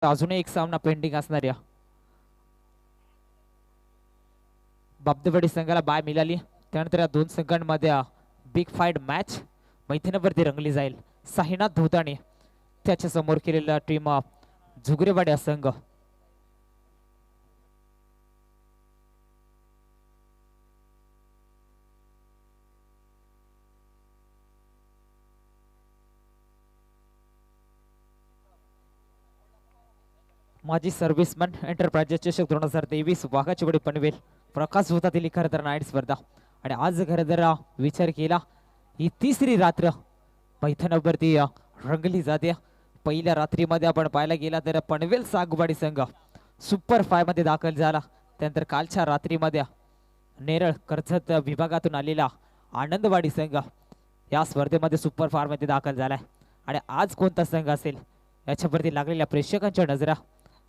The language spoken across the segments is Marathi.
अजूनही एक सामना पेंडिंग असणाऱ्या बाबदेवाडी संघाला बाय मिळाली। त्यानंतर या दोन संघांमध्ये बिग फाईट मॅच मैदानावरती रंगली जाईल। साईनाथ धोताणे त्याच्या समोर केलेला टीम झुगरेवाडी संघ। माजी सर्व्हिसमॅन एंटरप्राइजेस चषक 2023 वाघाचीवाडी पनवेल प्रकाश होता दिली खरं तर नाईट स्पर्धा। आणि आज खरं तर विचार केला ही तिसरी रात्र मैदानावरती रंगली जाते। पहिल्या रात्रीमध्ये आपण पाहायला गेला तर पनवेल सागवाडी संघ सुपर 5 मध्ये दाखल झाला। त्यानंतर कालच्या रात्रीमध्ये नेरळ कर्जत विभागातून आलेला आनंदवाडी संघ या स्पर्धेमध्ये सुपर 5 मध्ये दाखल झालाय। आणि आज कोणता संघ असेल याच्यावरती लागलेल्या प्रेक्षकांच्या नजरा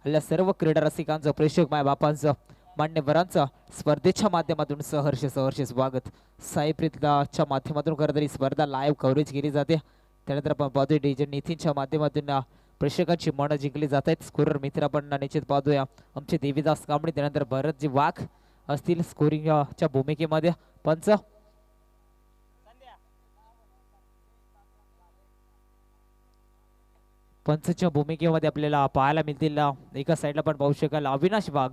आपल्या सर्व क्रीडा रसिकांचं प्रेक्षक मायबापांचं मान्यवरांचं स्पर्धेच्या माध्यमातून सहर्ष स्वागत। साईप्रीतच्या माध्यमातून खरं तर ही स्पर्धा लाईव्ह कव्हरेज केली जाते। त्यानंतर आपण पाहतोय डीजे नितीनच्या माध्यमातून प्रेक्षकांची मनं जिंकली जात आहेत। स्कोरर मित्र आपण निश्चित पाहतोय आमचे देवीदास कांबळे त्यानंतर भरतजी वाघ असतील स्कोरिंगच्या भूमिकेमध्ये। पंचच्या भूमिकेमध्ये आपल्याला पाहायला मिळतील एका साईडला पण पाहू शकाल अविनाश वाघ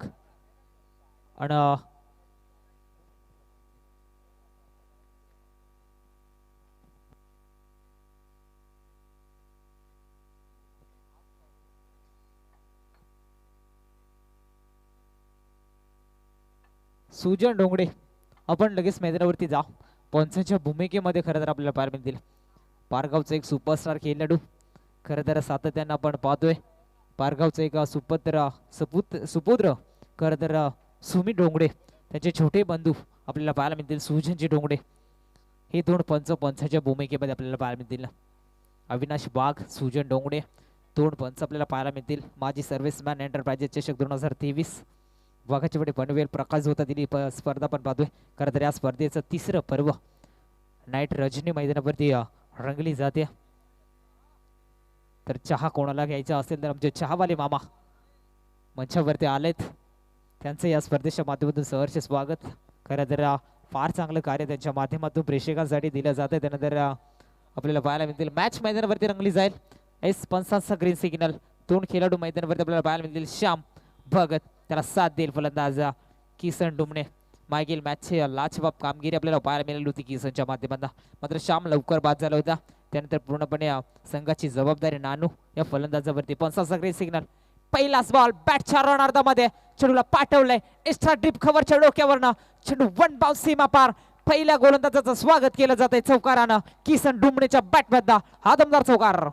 आणि सुजन डोंगडे। आपण लगेच मैदानावरती जा। पंचांच्या भूमिकेमध्ये खरं तर आपल्याला पाहायला मिळतील पारगावचा एक सुपरस्टार खेळाडू खरं तर सातत्यानं आपण पाहतोय। पारगावचा एक सुपुत्र खरं तर सुमित डोंगडे त्यांचे छोटे बंधू आपल्याला पाहायला मिळतील सुजनजी डोंगडे। हे दोन पंचाच्या भूमिकेमध्ये आपल्याला पाहायला मिळतील। अविनाश वाघ सुजन डोंगडे दोन पंच आपल्याला पाहायला मिळतील। माजी सर्व्हिसमॅन एंटरप्राइजेस चषक 2023 वाघाचीवाडी पनवेल प्रकाश होता दिली स्पर्धा पण पाहतोय। खरं तर या स्पर्धेचं तिसरं पर्व नाईट रजनी मैदानावरती रंगली जाते। तर चहा कोणाला घ्यायचा असेल तर आमचे चहावाले मामा मंचावरती आलेत, त्यांचं या स्पर्धेच्या माध्यमातून सहर्ष स्वागत। खरं तर फार चांगलं कार्य त्यांच्या माध्यमातून प्रेक्षकांसाठी दिलं जातं। त्यानंतर आपल्याला पाहायला मिळतील मॅच मैदानावरती रंगली जाईल। S55 ग्रीन सिग्नल दोन खेळाडू मैदानावरती आपल्याला पाहायला मिळतील। श्याम भगत त्याला साथ देईल फलंदाज किसन डुमणे। मागील मॅचची लाजवाब कामगिरी आपल्याला पाहायला मिळाली होती किसनच्या माध्यमातून, मात्र श्याम लवकर बाद झाला होता। त्यानंतर पूर्णपणे संघाची जबाबदारी नानू या फलंदाजावरती। 55 ग्रीन सिग्नल पहिलाच बॉल बॅटच्या रनअर्धामध्ये चेंडूला पाठवलंय एक्स्ट्रा डीप खवरच्या डोक्यावरनं चेंडू वन बाउन्स सीमा पार। पहिल्या गोलंदाजाचं स्वागत केलं जातंय चौकारानं किसन डुमणेच्या बॅटमधला हा दमदार चौकार।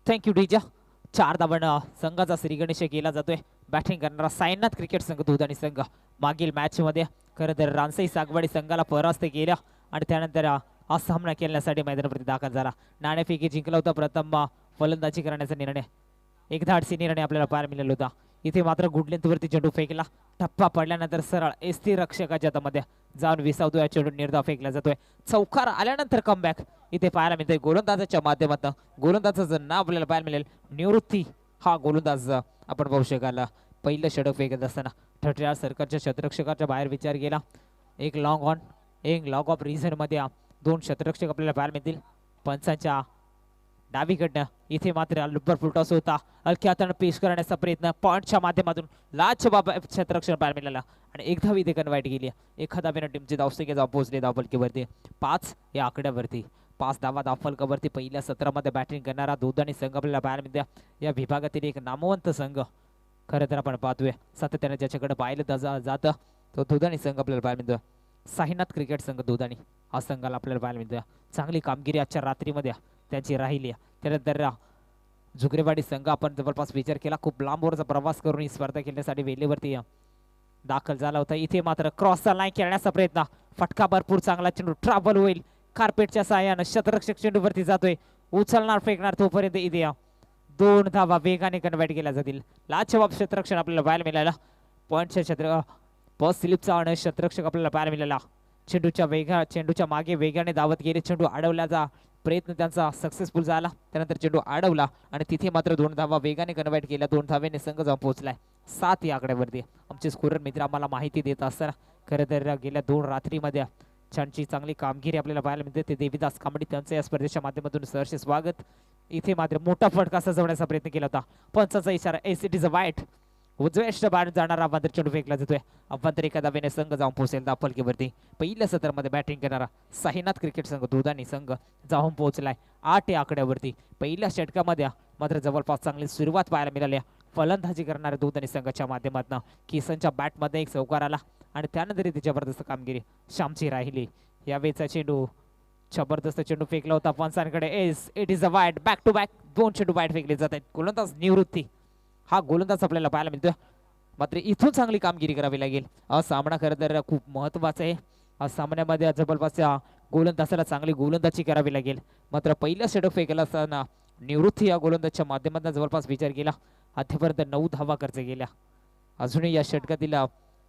थँक्यू डीजा। 4 धावांना संघाचा श्रीगणेश केला जातोय। बॅटिंग करणारा साईनाथ क्रिकेट संघ दुधाणी संघ मागील मॅच मध्ये खरं तर रानसई सागवाडी संघाला परास्त केला आणि त्यानंतर हा सामना खेळण्यासाठी मैदानावरती दाखल झाला। नाणेफेकी जिंकला होता। प्रथम फलंदाजी करण्याचा निर्णय एक धाडसी निर्णय आपल्याला पाहायला मिळाला होता। इथे मात्र गुडलेंथवरती चेंडू फेकला, टप्पा पडल्यानंतर सरळ एसटी रक्षकाच्या हातामध्ये जाऊन विसावतोय चेंडू निर्धाव फेकला जातोय। चौकार आल्यानंतर कमबॅक इथे पाहायला मिळतोय गोलंदाजाच्या माध्यमातून। गोलंदाजाचं नाव आपल्याला पाहायला मिळेल निवृत्ती हा गोलंदाज आपण पाहू शकाल। पहिलं षटक फेकत असताना ठठ्या सरकारच्या शतरक्षकाच्या बाहेर विचार केला। एक लॉंग ऑन एक लॉग ऑफ रिझन मध्ये दोन शतरक्षक आपल्याला पाहायला मिळतील। पंचांच्या डावीकडनं इथे मात्र लुब्बर फुलटॉस होता, हलक्या हाताने पेश करण्याचा प्रयत्न पॉइंटच्या माध्यमातून लाजवाब क्षेत्ररक्षण पाहायला मिळाला आणि एक धाव इथे कन्वर्ट केली। एका धावेनं टीमची धावसंख्या जाऊन पोहोचली धावफलकीवरती 5 या आकड्यावरती। 5 धावा धावफलकावरती पहिल्या सत्रामध्ये बॅटिंग करणारा दुधाणी संघ आपल्याला पाहायला मिळते। या विभागातील एक नामवंत संघ खरं तर आपण पाहतोय सातत्याने ज्याच्याकडे पाहिलं जातं तो दुधाणी संघ आपल्याला पाहायला मिळतो। साईनाथ क्रिकेट संघ दुधाणी हा संघाला आपल्याला पाहायला मिळतो। चांगली कामगिरी आजच्या रात्रीमध्ये त्यांची राहिली। त्यानंतर झुगरेवाडी संघ आपण जवळपास विचार केला खूप लांबवरचा प्रवास करून ही स्पर्धा खेळण्यासाठी वेळेवरती दाखल झाला होता। इथे मात्र क्रॉसचा लाईन खेळण्याचा प्रयत्न, फटका भरपूर चांगला चेंडू ट्रॅव्हल होईल कार्पेटच्या सहाय्यानं शतरक्षक चेंडूवरती जातोय, उचलणार फेकणार तोपर्यंत इथे 2 धावा वेगाने कन्वर्ट केल्या जातील. लाजवाब क्षेत्ररक्षण आपल्याला पाहायला मिळाला. पॉइंटच्या क्षेत्र बॉस स्लिपचा आणि क्षेत्ररक्षक आपल्याला पाहायला मिळाला. चेंडूच्या मागे वेगाने धावत गेले. चेंडू अडवल्याचा प्रयत्न त्यांचा सक्सेसफुल झाला. त्यानंतर चेंडू अडवला आणि तिथे मात्र 2 धावा वेगाने कन्वर्ट केल्या. 2 धावेने संघ जाऊन पोहोचलाय 7 या आकड्यावरती. आमचे स्कोरर मित्र आम्हाला माहिती देत असताना खरं तर गेल्या 2 रात्रीमध्ये छानची चांगली कामगिरी आपल्याला पाहायला मिळते. ते देवीदास कांबडी त्यांचं या स्पर्धेच्या माध्यमातून सहर्ष स्वागत. इथे मात्र मोठा फटका सजवण्याचा प्रयत्न केला होता. पंचाचा इशारा एस इट इज अ वाईट. उजव्या बाहेर जाणारा अवांतर चेंडू फेकला जातोय. अवांतर एका धावेने संघ जाऊन पोहोचेल दाफलकीवरती. पहिल्या सत्रामध्ये बॅटिंग करणारा साईनाथ क्रिकेट संघ दुधानी संघ जाऊन पोहोचलाय 8 या आकड्यावरती. पहिल्या षटकामध्ये मात्र जवळपास चांगली सुरुवात पाहायला मिळाली. फलंदाजी करणाऱ्या दुधानी संघाच्या माध्यमातून किसनच्या बॅटमध्ये एक चौकार आला आणि त्यानंतर ती जबरदस्त कामगिरी श्यामची राहिली. यावेळेचा चेंडू जबरदस्त चेंडू फेकला होता पंचांकडे. As it is a wide. Back to back 2 चेंडू वाईट फेकले जात आहेत. गोलंदाज निवृत्ती हा गोलंदाज आपल्याला पाहायला मिळतोय. मात्र इथून चांगली कामगिरी करावी लागेल. हा सामना खरं तर खूप महत्वाचा आहे. हा सामन्यामध्ये जबरदस्तच्या गोलंदाजाला चांगली गोलंदाजी करावी लागेल. मात्र पहिल्या षटक फेकला असताना निवृत्ती या गोलंदाजच्या माध्यमातून जवळपास विचार केला. अद्यापर्यंत 9 धावा खर्च केल्या. अजूनही या षटकातील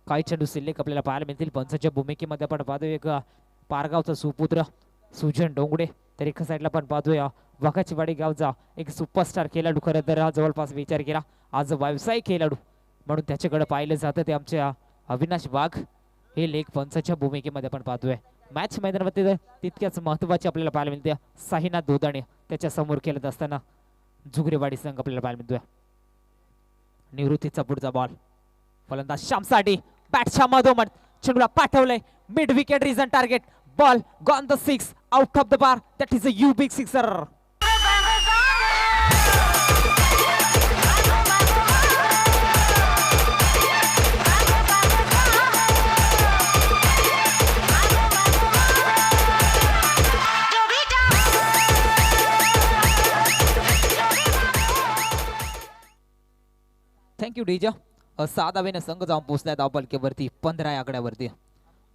काही चेंडू शिल्लक आपल्याला पाहायला मिळतील. पंचाच्या भूमिकेमध्ये आपण पाहतोय एक पारगावचा सुपुत्र सुजन डोंगडे. तर एका साईडला पण पाहतोय वाघाचीवाडी गावचा एक सुपरस्टार खेळाडू. खरं तर हा जवळपास विचार केला आज व्यावसायिक खेळाडू म्हणून त्याच्याकडे पाहिलं जातं ते आमच्या अविनाश वाघ हे लेख पंचाच्या भूमिकेमध्ये आपण पाहतोय. मॅच मैदानावरती तितक्याच महत्वाची आपल्याला पाहायला मिळते. साईनाथ दुधाणे त्याच्या समोर खेळत असताना जुगरेवाडी संघ आपल्याला पाहायला मिळतोय. निवृत्तीचा पुढचा बॉल फलंदाज श्यामसाठी बॅटच्या मधोमध चेंडूला पाठवलंय. Mid wicket region target. Ball gone the 6 out of the bar. That is a you big sixer. Thank you DJ. 6 धावेने संघ जाऊन पोहोचलाय धावफलकेवरती 15 आकड्यावरती.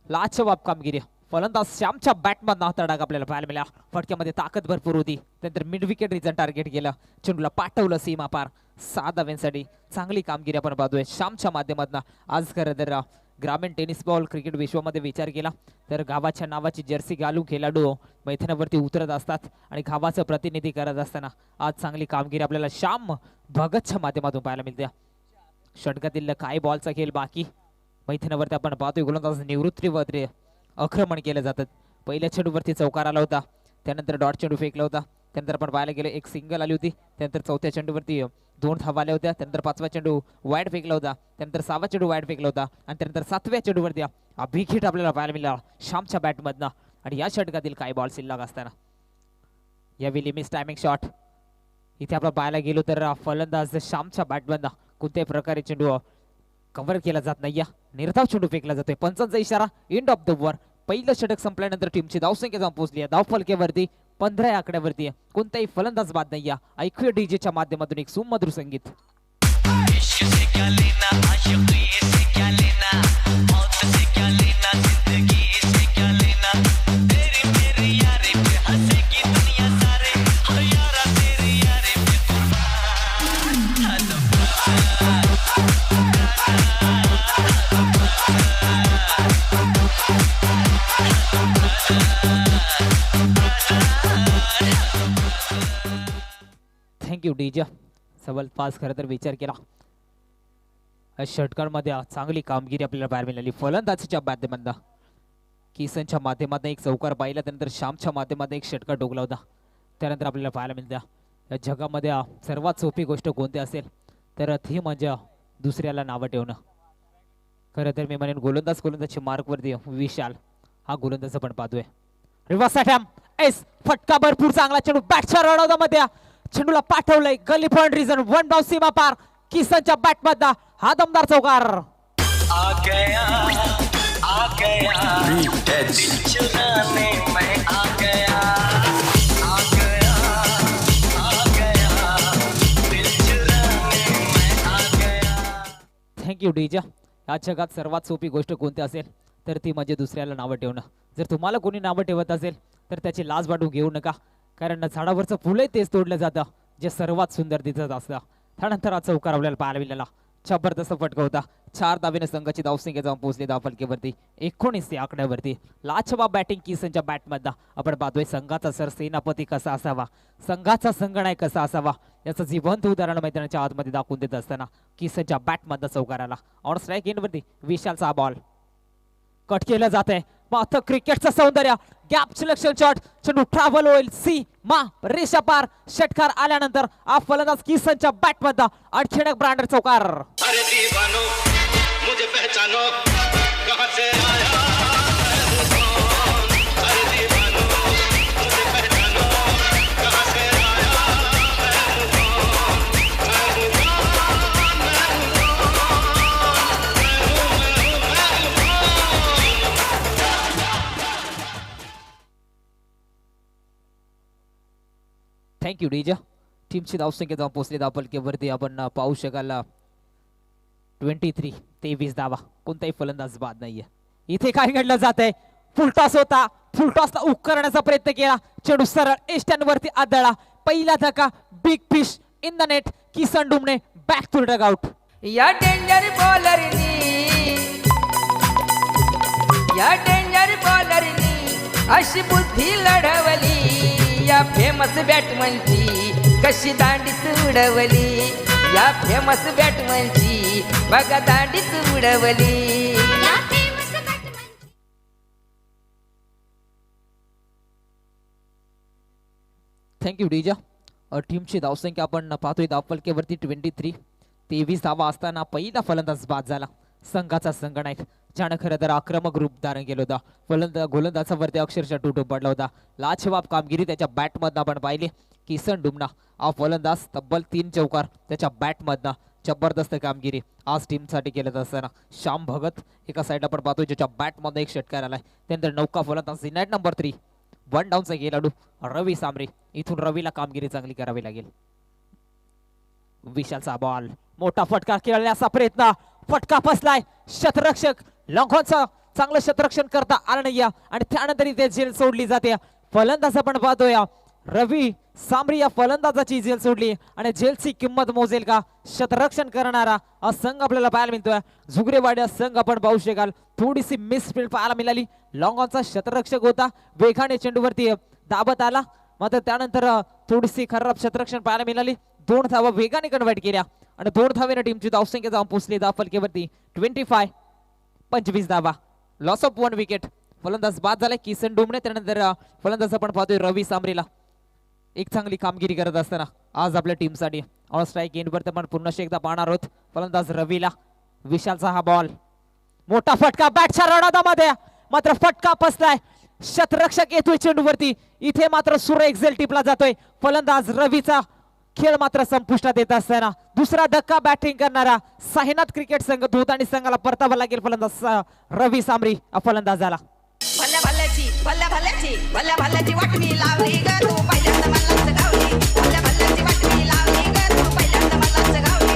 लाजवाब कामगिरी. फलंदाज श्यामच्या बॅटमधनं तडाख आपल्याला पाहायला मिळाला. फटक्यामध्ये ताकद भरपूर होती. त्यानंतर मिड विकेट रिझन टार्गेट केलं. चेंडूला पाठवलं सीमा पार. 6 धाव्यांसाठी चांगली कामगिरी आपण पाहतोय श्यामच्या माध्यमातून. आज खरं तर ग्रामीण टेनिस बॉल क्रिकेट विश्वामध्ये विचार केला तर गावाच्या नावाची जर्सी घालून खेळाडू मैदानावरती उतरत असतात आणि गावाचं प्रतिनिधी करत असताना आज चांगली कामगिरी आपल्याला श्याम भगतच्या माध्यमातून पाहायला मिळते. षटकातील काही बॉलचा खेळ बाकी मैदानावरती आपण पाहतोय. गोलंदाज निवृत्तीवरती आक्रमण केलं जातात. पहिल्या चेंडूवरती चौकार आला होता. त्यानंतर डॉट चेंडू फेकला होता. त्यानंतर आपण पाहायला गेलो एक सिंगल आली होती. त्यानंतर चौथ्या चेंडूवरती 2 धावा आल्या होत्या. त्यानंतर 5वा चेंडू वाईड फेकला होता. त्यानंतर 6वा चेंडू वाईड फेकला होता आणि त्यानंतर 7व्या चेंडूवरती बिग हिट आपल्याला पाहायला मिळाला श्यामच्या बॅटमधनं. आणि या षटकातील काही बॉल शिल्लक असताना यावेळी मिस टायमिंग शॉट इथे आपण पाहायला गेलो तर फलंदाज श्यामच्या बॅटमधनं कोणत्याही प्रकारे चेंडू कव्हर केला जात नाही. निर्धाव चेंडू फेकला जातोय. पंचांचा इशारा एंड ऑफ द ओव्हर. पहिलं षटक संपल्यानंतर टीमची धावसंख्या जाऊन पोहोचली आहे धावफलकेवरती 15 आकड्यावरती. कोणताही फलंदाज बाद नाही. ऐकूया डीजेच्या माध्यमातून एक सुमधुर संगीत. थँक्यू डीजा. जवळपास खरं तर विचार केला षटकांमध्ये चांगली कामगिरी आपल्याला पाहायला मिळाली. फलंदाजीच्या माध्यमातून किसनच्या माध्यमातून एक चौकार पाहिला. त्यानंतर श्यामच्या माध्यमातून एक षटकार डोकला होता. त्यानंतर आपल्याला पाहायला मिळतं या जगामध्ये सर्वात सोपी गोष्ट कोणती असेल तर ती म्हणजे दुसऱ्याला नावं ठेवणं. खरं तर मी म्हणेन गोलंदाजच्या मार्कवरती विशाल हा गोलंदाज आपण पाहतोय. रिव्हर्स अटॅम्प एस फटका भरपूर चांगला चेंडू बॅटच्या रडामध्ये चेंडूला पाठवलंय. गली पॉइंट रिझन 1 डाऊन सीमा पार. किसनच्या बॅटमधला हा दमदार चौकार. आ गया दिल चुराने मैं आ गया दिल चुराने मैं आ गया. थँक्यू डीजा. या जगात सर्वात सोपी गोष्ट कोणती असेल तर ती म्हणजे दुसऱ्याला नावं ठेवणं. जर तुम्हाला कोणी नावं ठेवत असेल तर त्याची लाज वाटू घेऊ नका. कारण झाडावरचं फुलंही तेच तोडलं जातं जे सर्वात सुंदर दिसत असतं. त्यानंतर हा चौकार आपल्याला पाहायला मिळाला. जबरदस्त फटका होता. 4 धावेने संघाची धावसंख्या जाऊन पोहोचली धावफलकीवरती 19 या आकड्यावरती. लाजवाब बॅटिंग किसनच्या बॅटमधला आपण पाहतोय. संघाचा सर सेनापती कसा असावा, संघाचा संघनायक कसा असावा याचं जिवंत उदाहरण मैदानाच्या आतमध्ये दाखवून देत असताना किसनच्या बॅटमधला चौकार आला. ऑन स्ट्राईक एंडवरती विशालचा बॉल कट केलं जात आहे. मात्र क्रिकेटचं सौंदर्य गॅप सिलेक्शन शॉट, चेंडू ट्रॅव्हल होईल सीमा रेषा पार. षटकार आल्यानंतर हा फलंदाज किसनच्या बॅटमधला आणखीन एक ब्रँडेड चौकार. अरे दीवानो मुझे पहचानो कहां से आया मैं कौन अरे दीवानो मुझे पहचानो कहां से आया मैं कौन मैं थँक्यू डीजा. टीमची धावसंख्या जाऊन पोहोचली धावफलकीवरती आपण पाहू शकाल 23 धावा. कोणताही फलंदाज बाद नाहीये. इथे काय घडलं जात आहे. फुलटॉस होता, फुलटॉसला उक करण्याचा प्रयत्न केला. चेंडू सरळ एस्टॅनवरती आदळला. पहिला धक्का big fish in the net. Kisan Dumne back to dugout. या डेंजर बॉलरनी अशी बुद्धी लढवली. या फेमस बॅटमनची कशी दांडीच उडवली. या फेमस बॅटमनची बघा दांडीच उडवली. थँक्यू डीजा. टीमची धावसंख्या आपण पाहतोय धावफलकीवरती 23 धावा असताना पहिला फलंदाज बाद झाला. संघाचा संघनायक ज्यानं खरं तर आक्रमक रूप धारण केलं होतं. गोलंदाजावरती अक्षरशः तुटून पडला होता. लाजवाब कामगिरी त्याच्या बॅटमधनं आपण पाहिली. किसन डुमना हा फलंदाज तब्बल 3 चौकार त्याच्या बॅटमधनं. जबरदस्त कामगिरी आज टीमसाठी केलं असताना श्याम भगत एका साईड आपण पाहतोय ज्याच्या बॅटमध्ये एक षटकार आलाय. त्यानंतर नौका फलंदाज इनायत नंबर 3 वन डाऊनचा खेळाडू रवी सांबरे. इथून रवीला कामगिरी चांगली करावी लागेल. विशालचा बॉल मोठा फटका खेळण्याचा प्रयत्न. फटका फसलाय. शतरक्षक लॉंगॉनचा चांगलं शतरक्षण करता आलं नाही आणि त्यानंतर इथे झेल सोडली जाते. फलंदाज आपण पाहतोय रवी सांबरी या फलंदाजाची झेल सोडली आणि झेलची किंमत मोजेल का शतरक्षण करणारा हा संघ आपल्याला पाहायला मिळतोय. झुगरेवाडी संघ आपण पाहू शकाल थोडीशी मिसफील्ड पाहायला मिळाली. लॉंगॉनचा शतरक्षक होता, वेगाने चेंडूवरती दाबत आला, मात्र त्यानंतर थोडीशी खराब शतरक्षण पाहायला मिळाली. 2 धावा वेगाने कन्वर्ट केल्या आणि 2 धावेने टीमची धावसंख्या जाऊन पोहोचली धावफलकीवरती 25 धावा. Loss of 1 wicket. फलंदाज बाद झालाय किसन डुमने. त्यानंतर फलंदाज आपण पाहतोय रवी सांबरेला एक चांगली कामगिरी करत असताना आज आपल्या टीमसाठी. ऑन स्ट्राईक एंडवर आपण पुन्हा एकदा पाहणार आहोत फलंदाज रवीला. विशालचा हा बॉल मोठा फटका बॅटच्या रडादामध्ये, मात्र फटका फसलाय. शतरक्षक येतोय चेंडूवरती. इथे मात्र सुरेख झेल टिपला जातोय. फलंदाज रवीचा खेळ मात्र संपुष्टात येत असताना दुसरा धक्का बॅटिंग करणारा साईनाथ क्रिकेट संघ धुताणी संघाला परतावा लागेल. फलंदाज रवी सांबरी फलंदाजाला. भल्या भल्याची वाटणी लावली ग तू पहिल्यांदा मलाच गावली. भल्या भल्याची वाटणी लावली ग तू पहिल्यांदा मलाच गावली.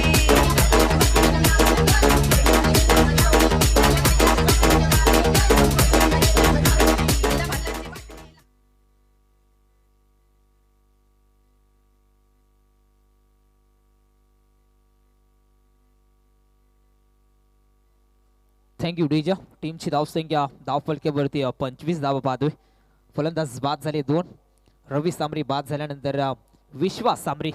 थँक्यू डीजा. टीमची धावसंख्या धावफलकीवरती 25 धावा पाहतोय. फलंदाज बाद झाले 2. रवी सांबरी बाद झाल्यानंतर विश्वास सांबरी.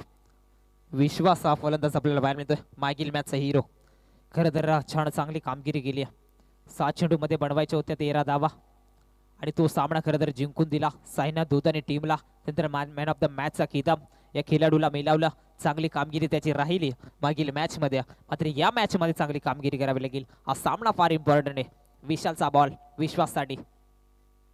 विश्वास हा फलंदाज आपल्याला बाहेर मिळतोय. मागील मॅचचा हिरो. खरं तर छान चांगली कामगिरी केली. 7 चेंडूमध्ये बनवायच्या होत्या 13 धावा आणि तो सामना खरं तर जिंकून दिला साईनाथ धोतानी टीमला. त्यानंतर मॅन ऑफ द मॅचचा किताब या खेळाडूला मिळवला. चांगली कामगिरी त्याची राहिली मागील मॅच मध्ये, मात्र या मॅच मध्ये चांगली कामगिरी करावी लागेल. हा सामना फार इम्पॉर्टंट आहे. विशालचा बॉल विश्वाससाठी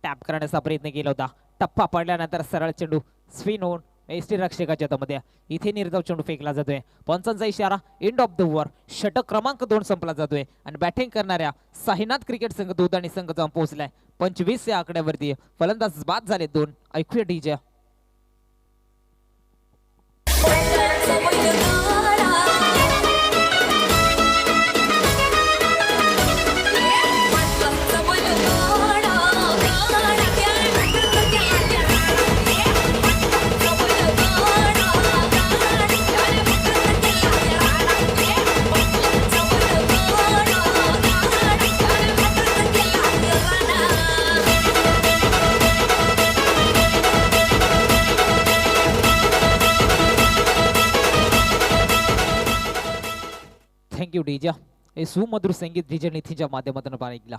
टॅप करण्याचा प्रयत्न केला होता. टप्पा पडल्यानंतर सरळ चेंडू स्पिन होऊन एसटी रक्षकाच्या हातामध्ये. इथे निर्धाव चेंडू फेकला जातोय. पंचांचा इशारा एंड ऑफ द ओव्हर. षटक क्रमांक 2 संपला जातोय आणि बॅटिंग करणाऱ्या साईनाथ क्रिकेट संघ धुताणी संघ जाऊन पोहोचलाय 25 या आकड्यावरती. फलंदाज बाद झाले 2. ऐकूया डीजे. थँक्यू डीजा. हे सुमधुर संगीत डीजे नितीनच्या माध्यमातून ऐकला.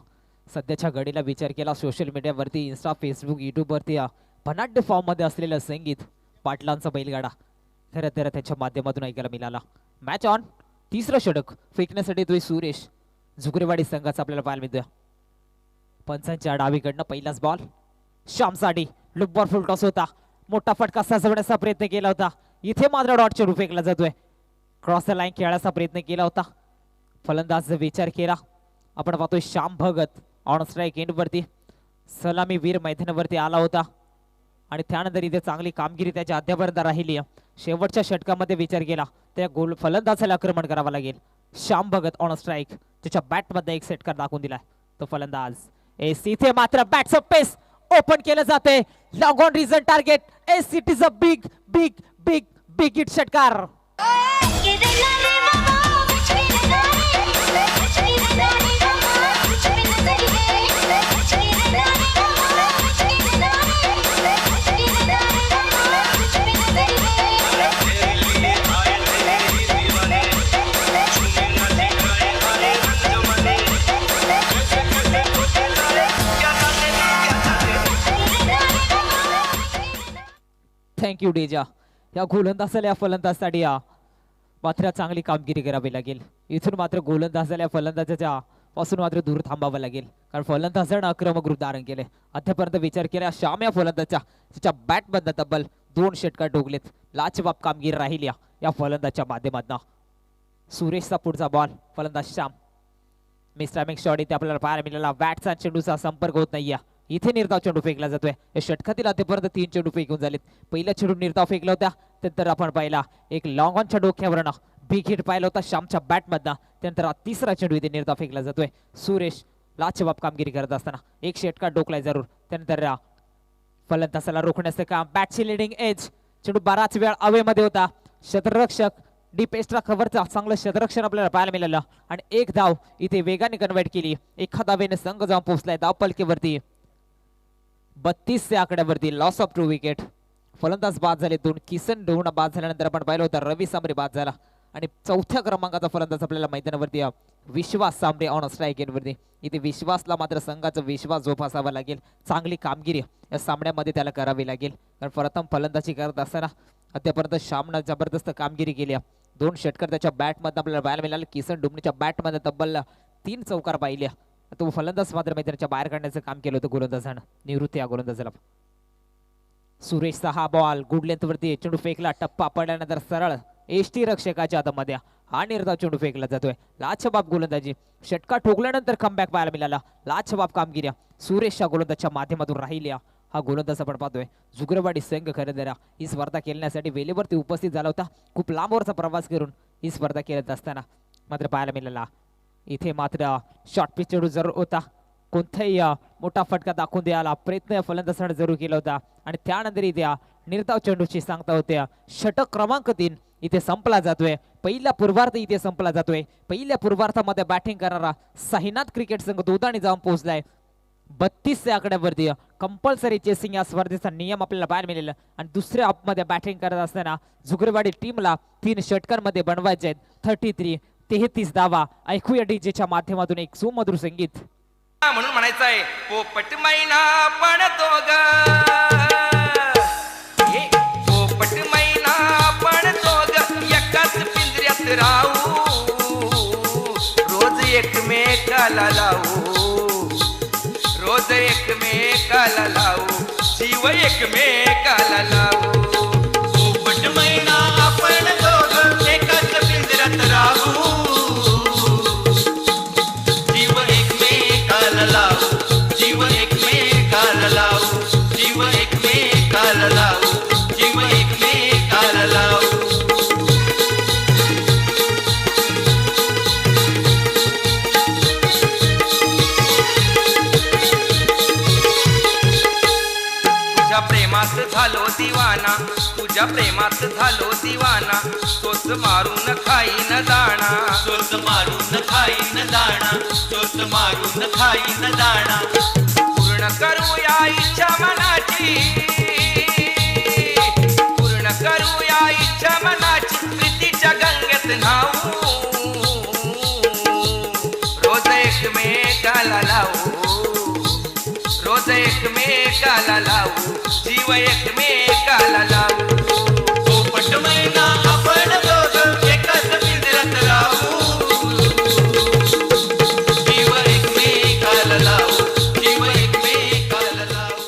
सध्याच्या घडीला विचार केला सोशल मीडियावरती इन्स्टा फेसबुक यूट्यूबवरती भनाढ्य फॉर्ममध्ये असलेलं संगीत पाटलांचा बैलगाडा खरं तर त्याच्या माध्यमातून ऐकायला मिळाला. Match on. तिसरं षटक फेकण्यासाठी येतोय सुरेश. झुकरेवाडी संघाचा आपल्याला पाहायला मिळतोय. पंचांच्या डावीकडनं पहिलाच बॉल श्यामसाठी लुब्बर फुल टॉस होता. मोठा फटका सजवण्याचा प्रयत्न केला होता. इथे मात्र डॉट चेंडू फेकला जातोय. क्रॉस द लाईन खेळायचा प्रयत्न केला होता. फलंदाज विचार केला. आपण पाहतोय श्याम भगत ऑन स्ट्राईक एंडवरती सलामी वीर मैदानावरती आला होता आणि त्यानंतर इथे चांगली कामगिरी त्याच्या अद्यापर्यंत राहिली. शेवटच्या षटकामध्ये विचार केला त्या गोल फलंदाजाला आक्रमण करावं लागेल. श्याम भगत ऑन स्ट्राईक त्याच्या बॅटमध्ये एक षटकार दाखवून दिलाय तो फलंदाज. इथे मात्र बॅटचं पेस ओपन केलं जाते. Long on reason target S it is a big big big big hit षटकार. थँक्यू डेजा. या गोलंदाजाला या फलंदाजासाठी मात्र चांगली कामगिरी करावी लागेल. इथून मात्र गोलंदाजाला या फलंदाजाच्या पासून मात्र दूर थांबावं लागेल कारण फलंदाजानं आक्रमक रूप धारण केले. अद्यापर्यंत विचार केला श्याम या फलंदाजाच्या त्याच्या बॅटमधनं तब्बल 2 षटकार ठोकलेत. लाजवाब कामगिरी राहिली या फलंदाजाच्या माध्यमातून. सुरेशचा पुढचा बॉल फलंदाज श्याम मिस्टॅमिक शॉट इथे आपल्याला पाहायला मिळाला. बॅटचा चेंडूचा संपर्क होत नाहीये. इथे निर्धाव चेंडू फेकला जातोय. या षटकातील आतापर्यंत 3 चेंडू फेकून झालेत. पहिला चेंडू निर्धाव फेकला होता त्यानंतर आपण पाहिला एक लॉंग ऑनच्या डोक्यावरनं बिग हिट पाहिला होता श्यामच्या बॅटमधनं. त्यानंतर तिसरा चेंडू इथे निर्धाव फेकला जातोय. सुरेश लाजवाब कामगिरी करत असताना एक षटकार डोकलाय जरूर. त्यानंतर फलंदाजाला रोखण्याचं काम बॅटची लिडिंग एज. चेंडू बराच वेळ अवेमध्ये होता. क्षेत्ररक्षक डीप एक्स्ट्रा कव्हरचा चांगलं क्षेत्ररक्षण आपल्याला पाहायला मिळालं आणि एक धाव इथे वेगाने कन्वर्ट केली. एका धावेने संघ जाऊन पोहोचलाय धाव पलकेवरती. 32 आकड्यावरती लॉस ऑफ 2 विकेट. फलंदाज बाद झाले 2. किसन डोहना बाद झाल्यानंतर आपण पाहिलं होतं रवी सांबरे बाद झाला आणि 4थ्या क्रमांकाचा फलंदाज आपल्याला मैदानावरती विश्वास सांबरे ऑन स्ट्राईक एंडवरती. इथे विश्वासला मात्र संघाचा विश्वास जोपासावा लागेल. चांगली कामगिरी या सामन्यामध्ये त्याला करावी लागेल कारण प्रथम फलंदाजी करत असताना अद्यापर्यंत श्यामनं जबरदस्त कामगिरी केली. 2 षटकार त्याच्या बॅटमधनं आपल्याला पाहायला मिळाले. किसन डोमनीच्या बॅटमध्ये तब्बल 3 चौकार पाहिल्या. तो फलंदाज मात्र मैदानाच्या बाहेर काढण्याचं काम केलं होतं गोलंदाजानं. निवृत्ती या गोलंदाजाला. सुरेशचा हा बॉल गुड लेंथ वरती चेंडू फेकला. टप्पा पडल्यानंतर सरळ एसटी रक्षकाच्या हातामध्ये हा निर्धाव चेंडू फेकला जातोय. लाजवाब गोलंदाजी. षटकार ठोकल्यानंतर कमबॅक पाहायला मिळाला. लाजवाब कामगिरी सुरेशच्या गोलंदाजच्या माध्यमातून राहिली. हा गोलंदाज आपण पाहतोय. जुगरवाडी संघ खरेदीला ही स्पर्धा खेळण्यासाठी वेळेवरती उपस्थित झाला होता. खूप लांबवरचा प्रवास करून ही स्पर्धा खेळत असताना मात्र पाहायला मिळाला. इथे मात्र शॉर्ट पिच चेंडू जरूर होता. कोणताही मोठा फटका दाखवून द्यायला प्रयत्न फलंदाजाने जरूर केला होता आणि त्यानंतर इथे निर्धाव चेंडूची सांगता होते. षटक क्रमांक 3 इथे संपला जातोय. पहिला पूर्वार्ध इथे संपला जातोय. पहिल्या पूर्वार्धामध्ये बॅटिंग करणारा साईनाथ क्रिकेट संघ दोदाने जाऊन पोहोचलाय 32 आकड्यावरती. कंपल्सरी चेसिंग या स्पर्धेचा नियम आपल्याला पाहायला मिळेल आणि दुसऱ्या मध्ये बॅटिंग करत असताना जुगरवाडी टीमला 3 षटकांमध्ये बनवायचे आहेत. 33 धावा. ऐकूया डीजेच्या माध्यमातून एक सुमधुर संगीत. म्हणून म्हणायचं आहे पोपट मैना पडतो ग, पोपट मैना पडतो ग एकाच पिंजऱ्यात राहू, रोज एकमेकाला लावू, रोज एकमेकाला लावू, जीव एकमेकाला लावू. पोपट मैना पडतो ग एकाच पिंजऱ्यात राहू, जीव एकमेकाला लावू, जीव एकमेकाला लावू, जीव एकमेकाला लावू, जीव एकमेकाला लावू. तुझ्या प्रेमात झालो दिवाना, तुझ्या प्रेमात झालो दिवाना, तोच मारून खाईन दाणा, तोच मारून खाईन दाणा, तोच मारून खाईन दाणा. पूर्ण करूया इच्छा मनाची, पूर्ण करूया इच्छा मनाची, प्रीतीच्या गंगेत न्हाऊ, लावू रोज एकमेकाला लावू जीव एकमेकाला लावू पोपट मैना आपण दोघं एकाच पिंजऱ्यात राहू जीव एकमेकाला लावू जीव एकमेकाला लावू.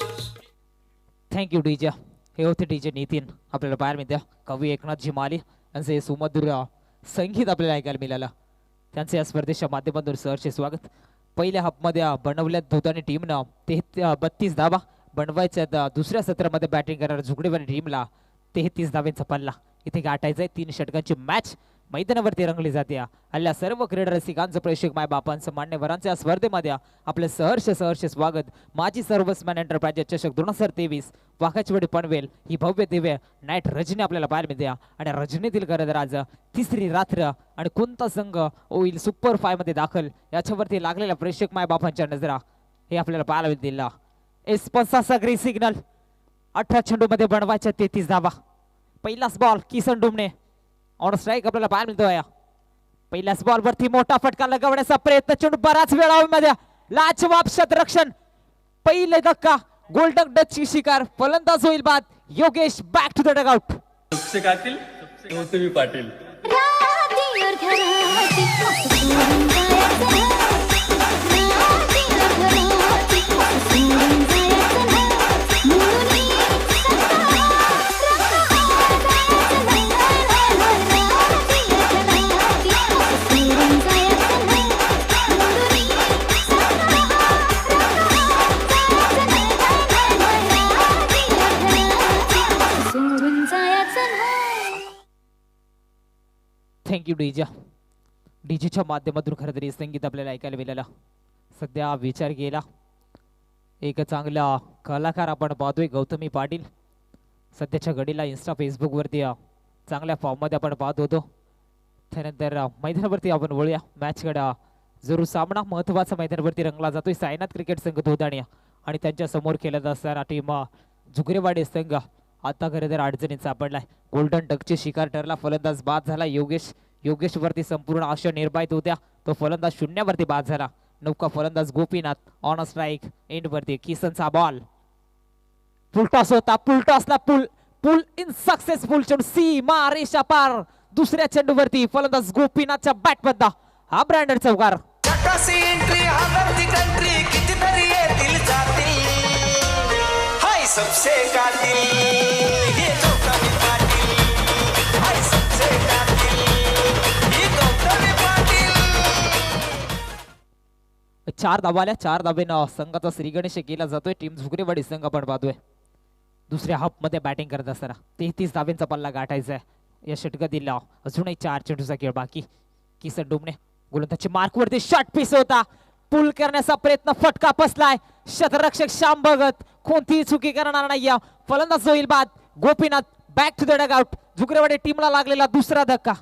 Thank you DJ. हे होते डीजे नितीन. आपल्याला पाहायला मिळते कवी एकनाथजी माली यांचे सुमधुर संगीत आपल्याला ऐकायला मिळालं. त्यांचे या स्पर्धेच्या माध्यमातून सहर्ष स्वागत. पहिल्या हाफमध्ये बनवल्या धोतानी टीमनं 32 धावा बनवायच्या. दुसऱ्या सत्रामध्ये बॅटिंग करणाऱ्या झुगडेवाली टीमला 33 धाव्यांचा पल्ला इथे गाठायचा आहे. 3 षटकांची मॅच मैदानावरती रंगली जाते. हल्ल्या सर्व क्रीडा रसिकांचं, प्रेक्षक मायबापांचं, मान्यवरांचं या स्पर्धेमध्ये आपलं सहर्ष स्वागत. माजी सर्व्हिसमॅन एंटरप्राइजेस चषक 2023 वाघाचवाडी पनवेल ही भव्य दिव्य नाईट रजनी आपल्याला पाहायला मिळते. आणि रजनीतील खरं आज तिसरी रात्र आणि कोणता संघ होईल सुपर 5 मध्ये दाखल याच्यावरती लागलेल्या प्रेक्षक मायबापांच्या नजरा हे आपल्याला पाहायला मिळतील. एस्पन्साचा ग्रीन सिग्नल 18 चेंडूमध्ये बनवायच्या 33 धावा. पहिलाच बॉल किसन डुमणे ऑन स्ट्राईक आपल्याला पाहायला मिळतोय. पहिल्याच बॉल वरती मोठा फटका लगावण्याचा प्रयत्न, चेंडू बराच वेळा लाजवाब शतरक्षण. पहिले धक्का गोल्डन डच ची शिकार. फलंदाज होईल बाद. Yogesh back to the dugout. सबसे कातिल गौतमी पाटील. Thank you DJ. डीजेच्या माध्यमातून खरं तरी संगीत आपल्याला ऐकायला मिळालं. सध्या विचार केला एक चांगला कलाकार आपण पाहतोय गौतमी पाटील. सध्याच्या घडीला इंस्टा फेसबुकवरती चांगल्या फॉर्ममध्ये आपण पाहत होतो. त्यानंतर मैदानावरती आपण वळूया मॅचकडे. जरूर सामना महत्त्वाचा मैदानावरती रंगला जातोय. सायनाथ क्रिकेट संघ धोदाणी आणि त्यांच्या समोर खेळत असताना टीम झुगरेवाडी संघ आता खरं तर अडचणीत सापडलाय. गोल्डन डकची शिकार ठरला. फलंदाज बाद झाला. योगेश वरती संपूर्ण आशा निर्भयत होत्या. तो फलंदाज शून्यावरती बाद झाला. नौका फलंदाज गोपीनाथ ऑन स्ट्राईक एंड वरती. किसनचा बॉल फुल टॉस होता. फुल टॉसला पुल इन सक्सेसफुल. चेंडू सीमा रेषा पार. दुसऱ्या चेंडूवरती फलंदाज गोपीनाथच्या बॅट मध्ये हा ब्रँडेड चौकार. एंट्री हारती कंट्री कितीतरी येतील जातील हाय सबसे कातिल हे गौतमी पाटील हाय सबसे कातिल हे गौतमी पाटील. 4 धावाल्या. 4 धावेनं संघाचा श्रीगणेश केला जातोय. टीम झुगरेवाडी संघ आपण पाहतोय दुसऱ्या हाफ मध्ये बॅटिंग करत असताना 33 धावेंचा पल्ला गाठायचा आहे या षटकातील. अजूनही 4 चेंडूचा खेळ बाकी. किसन डुमणे गोलंदाजी मार्क वरती शॉट पीस होता. पुल करण्याचा प्रयत्न, फटका बसलाय. शतरक्षक श्याम भगत कोणतीही चुकी करणार नाही. फलंदाज होईल बाद. Gopinath back to the dugout. Zugrewadi टीमला लागलेला दुसरा धक्का.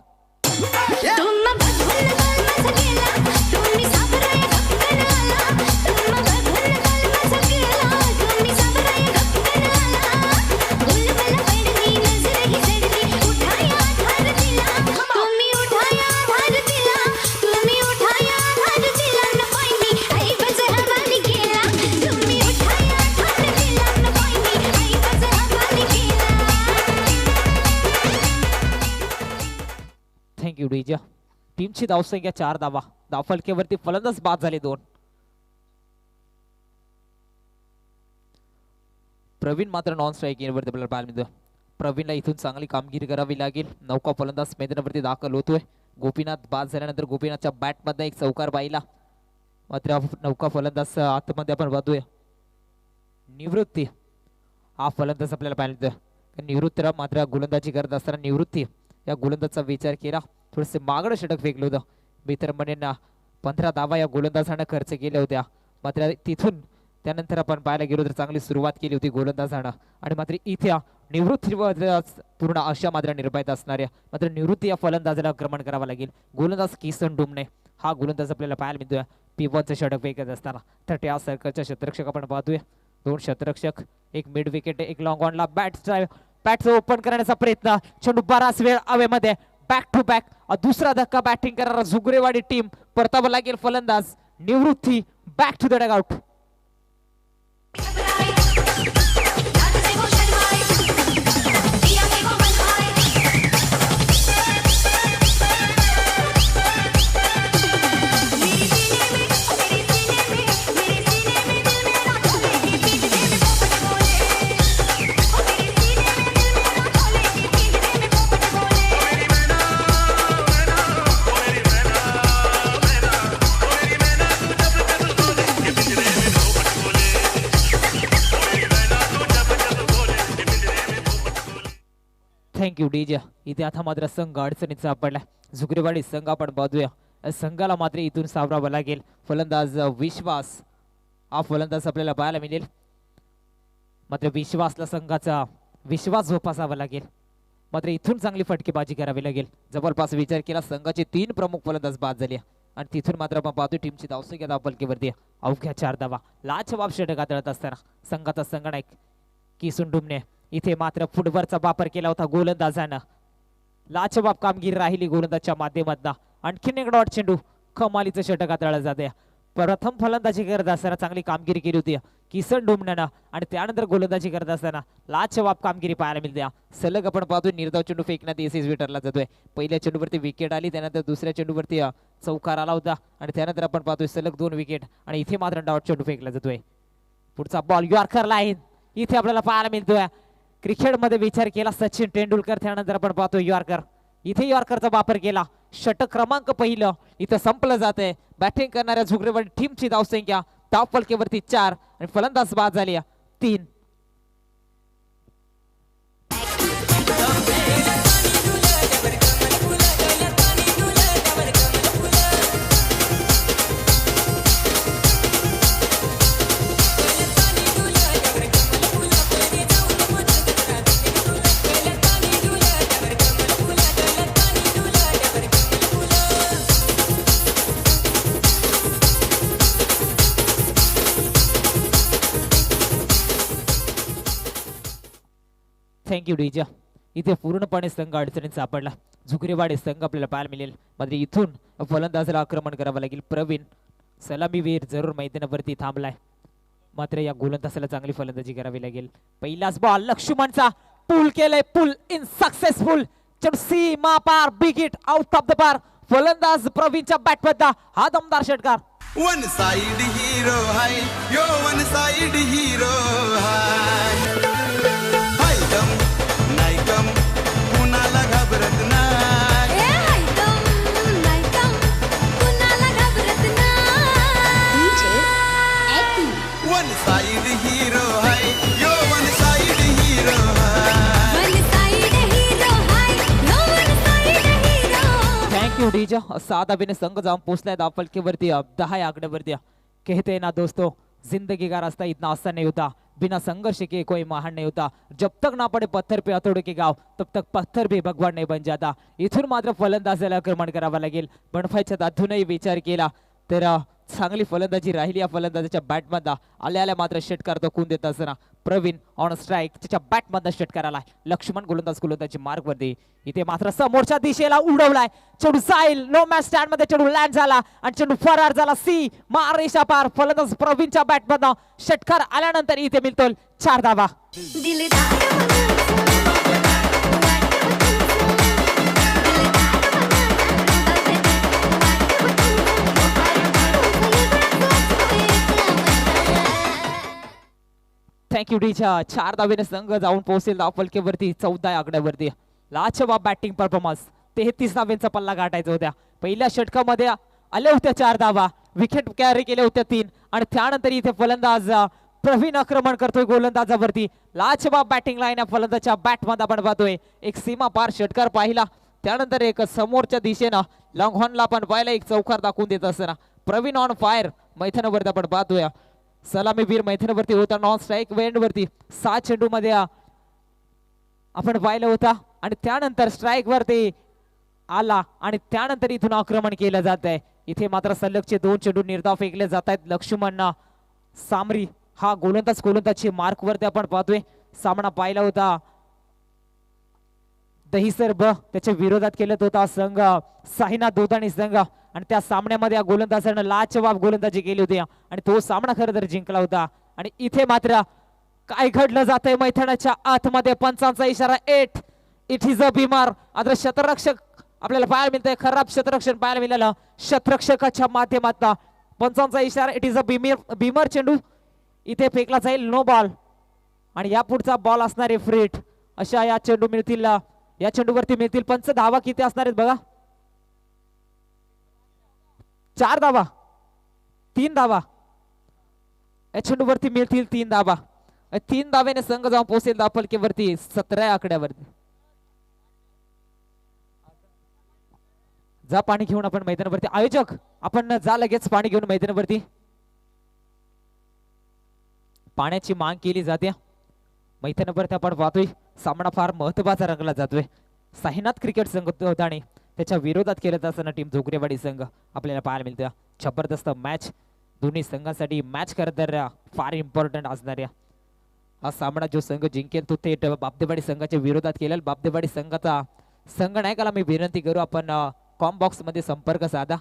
Thank you DJ. टीमची धावसंख्या 4 धावा. धावफलकेवरती फलंदाज बाद झाले 2. प्रवीण मात्र नॉन स्ट्राईक वरती आपल्याला पाहायला मिळतं. प्रवीणला इथून चांगली कामगिरी करावी लागेल. नौका फलंदाज मैदानावरती दाखल होतोय. गोपीनाथ बाद झाल्यानंतर गोपीनाथच्या बॅट मध्ये एक चौकार पाहिला. मात्र नौका फलंदाज आतमध्ये आपण पाहतोय निवृत्ती हा फलंदाज आपल्याला पाहायला मिळतं. निवृत्तीला मात्र गोलंदाजी करत असताना निवृत्ती या गोलंदाजचा विचार केला. थोडेसे मागणं षटक फेकलं होतं. मित्रमंडळींना 15 धावा या गोलंदाजानं खर्च केल्या होत्या. मात्र तिथून त्यानंतर आपण पाहायला गेलो तर चांगली सुरुवात केली होती गोलंदाजानं. आणि मात्र इथे निवृत्तीवर पूर्ण आशा मात्र निर्भयत असणाऱ्या मात्र निवृत्ती या फलंदाजाला आक्रमण करावं लागेल. गोलंदाज किसन डुमणे हा गोलंदाज आपल्याला पाहायला मिळतोय. P1चं षटक फेकत असताना 30 सर्कलच्या शतरक्षक आपण पाहतोय. 2 शतरक्षक, एक मिड विकेट, एक लॉंग ऑनला बॅट ओपन करण्याचा प्रयत्न. चेंडू बराच वेळ हवेमध्ये. बॅक टू बॅक दुसरा धक्का. बॅटिंग करणारा झुगरेवाडी टीम परतावं लागेल. फलंदाज Nivrutti back to the dugout. Thank you DJ. इथे आता मात्र संघ अडचणीत सापडला. झुकरेवाडी संघ आपण पाहूया. संघाला मात्र इथून सावरावं लागेल. फलंदाज विश्वास हा फलंदाज आपल्याला पाहायला मिळेल. मात्र विश्वासला संघाचा विश्वास जोपासावा लागेल. मात्र इथून चांगली फटकेबाजी करावी लागेल. जवळपास विचार केला संघाचे 3 प्रमुख फलंदाज बाद झाले आणि तिथून मात्र आपण पाहतो टीमची धावसंख्या धावफलकीवरती अवघ्या 4 धावा. लाजवाब षटक हाताळत असताना संघाचा संगणक किसून डुमने इथे मात्र फुटबॉलचा वापर केला होता गोलंदाजानं. लाजवाब कामगिरी राहिली गोलंदाजच्या माध्यमातून. आणखीन एक डॉट चेंडू कमालीचं षटक हाताळलं जाते. प्रथम फलंदाजी करत असताना चांगली कामगिरी केली होती किसन डुमण्यानं आणि त्यानंतर गोलंदाजी करत असताना लाजवाब कामगिरी पाहायला मिळते. सलग आपण पाहतोय निर्धाव चेंडू फेकण्यात यशस्वी ठरला जातोय. पहिल्या चेंडूवरती विकेट आली, त्यानंतर दुसऱ्या चेंडूवरती चौकार आला होता आणि त्यानंतर आपण पाहतोय सलग 2 विकेट आणि इथे मात्र डॉट चेंडू फेकला जातोय. पुढचा बॉल यॉर्करला आहे इथे आपल्याला पाहायला मिळतोय. क्रिकेटमध्ये विचार केला सचिन तेंडुलकर, त्यानंतर आपण पाहतो यॉर्कर. इथे यॉर्करचा वापर केला. षटक क्रमांक पहिलं इथं संपलं जात आहे. बॅटिंग करणाऱ्या झुकरेवाडी टीमची धावसंख्या धावफलकेवरती 4 आणि फलंदाज बाद झाली 3. थँक्यू डीजा. इथे पूर्णपणे संघ अडचणीत सापडला. झुकरेवाडी संघ आपल्याला पाहायला मिळेल. मात्र इथून फलंदाजाला आक्रमण करावं लागेल. प्रवीण सलामीवीर जरूर मैदानावरती थांबलाय. मात्र या गोलंदाजाला चांगली फलंदाजी करावी लागेल. पहिलाच बॉल लक्ष्मणचा पुल केलंय. पुल इन सक्सेसफुल. सीमा पार big hit out of the पार. फलंदाज प्रवीणच्या बॅटमध्ये हा दमदार षटकार. वन साइड हीरो हाय यो वन साइड हीरो हाय हाय दम नाही कम कुणाला घाबरत नाही वन साइड हीरो हाय यो वन साइड हीरो हाय थँक्यू डीजा. साधा बिने संघ जाऊन पोहोचलाय धावफलकीवरती 10 आकड्यावरती. कहते ना दोस्तों जिंदगी का रास्ता इतना आसान नहीं होता, बिना संघर्ष के कोई महान नहीं होता. जब तक ना पड़े पत्थर पे हथौड़े के गाव तब तक पत्थर भी भगवान नहीं बन जाता. इथून मात्र फलंदाजाला आक्रमण करावं लागेल. बनफायच्या अजूनही विचार केला तर चांगली फलंदाजी राहिली या फलंदाजाच्या बॅटमधला. आल्या मात्र षटकार दाखवून देत असताना प्रवीण ऑन स्ट्राईक त्याच्या बॅटमधला षटकार आलाय. लक्ष्मण गोलंदाजी मार्गवरती. इथे मात्र समोरच्या दिशेला उडवलाय. चेंडू जाईल नो मॅच स्टँड मध्ये. चेंडू लँड झाला आणि चेंडू फरार झाला. सी मारेशा पार. फलंदाज प्रवीणच्या बॅटमधला षटकार आल्यानंतर इथे मिळतो 4 धावा. थँक्यू डीच्या. 4 धावेने संघ जाऊन पोहोचेल धावफलकीवरती 14 आकड्यावरती. लाजवाब बॅटिंग परफॉर्मन्स. 33 धावेंचा पल्ला गाठायचा होत्या. पहिल्या षटकामध्ये आल्या होत्या 4 धावा. विकेट कॅरी केल्या होत्या 3 आणि त्यानंतर इथे फलंदाज प्रवीण आक्रमण करतोय गोलंदाजावरती. लाजवाब बॅटिंग लाईन या फलंदाजच्या बॅटमध्ये आपण पाहतोय. एक सीमा पार षटकार पाहिला, त्यानंतर एक समोरच्या दिशेनं लॉंग हॉर्नला आपण पाहिला एक चौकार दाखवून देत असताना प्रवीण ऑन फायर मैदानावरती आपण पाहतोय. सलामीवीर मैदानावरती होता. नॉन स्ट्राईक वेंडवरती 7 चेंडू मध्ये आपण पाहिलं होता आणि त्यानंतर स्ट्राईक वरती आला आणि त्यानंतर इथून आक्रमण केलं जात आहे. इथे मात्र सलगचे 2 चेंडू निर्धाव फेकले जात आहेत. लक्ष्मण सामरी हा गोलंदाजची मार्क वरती आपण पाहतोय. सामना पाहिला होता दहीसर ब त्याच्या विरोधात केलं होता संघ साईनाथ दोदाणी संघ आणि त्या सामन्यामध्ये या गोलंदाजानं लाजवाब गोलंदाजी केली होती आणि तो सामना खरं तर जिंकला होता. आणि इथे मात्र काय घडलं जातंय मैदानाच्या आतमध्ये पंचांचा इशारा 8 इट इज अ बिमार. आता शतरक्षक आपल्याला पाहायला मिळतंय, खराब शतरक्षण पाहायला मिळालं शतरक्षकाच्या माध्यमातून. पंचांचा इशारा इट इज अ बिमर चेंडू इथे फेकला जाईल, नो बॉल. आणि या पुढचा बॉल असणारे फ्रीट अशा या चेंडू मिळतील, या चेंडूवरती मिळतील पंच. धावा किती असणार आहेत बघा, 4 धावा, 3 धावा. या चेंडूवरती मिळतील 3 धावा. 3 धावेने संघ जाऊन पोहोचेल धावफलकेवरती 17 आकड्यावरती. जा पाणी घेऊन आपण मैदानावरती. आयोजक आपण जा लगेच पाणी घेऊन मैदानावरती. पाण्याची मांग केली जाते मैदानावरती. आपण पाहतोय सामना फार महत्वाचा रंगला जातोय. साईनाथ क्रिकेट संघ आणि त्याच्या विरोधात खेळत असताना टीम जोगरेवाडी संघ आपल्याला पाहायला मिळतं. जबरदस्त मॅच दोन्ही संघांसाठी. मॅच खरं तर फार इम्पॉर्टंट असणाऱ्या हा सामना जो संघ जिंकेल तो थेट बापदेवाडी संघाच्या विरोधात केला. बापदेवाडी संघाचा संघनायकाला मी विनंती करू आपण कॉम बॉक्स मध्ये संपर्क साधा.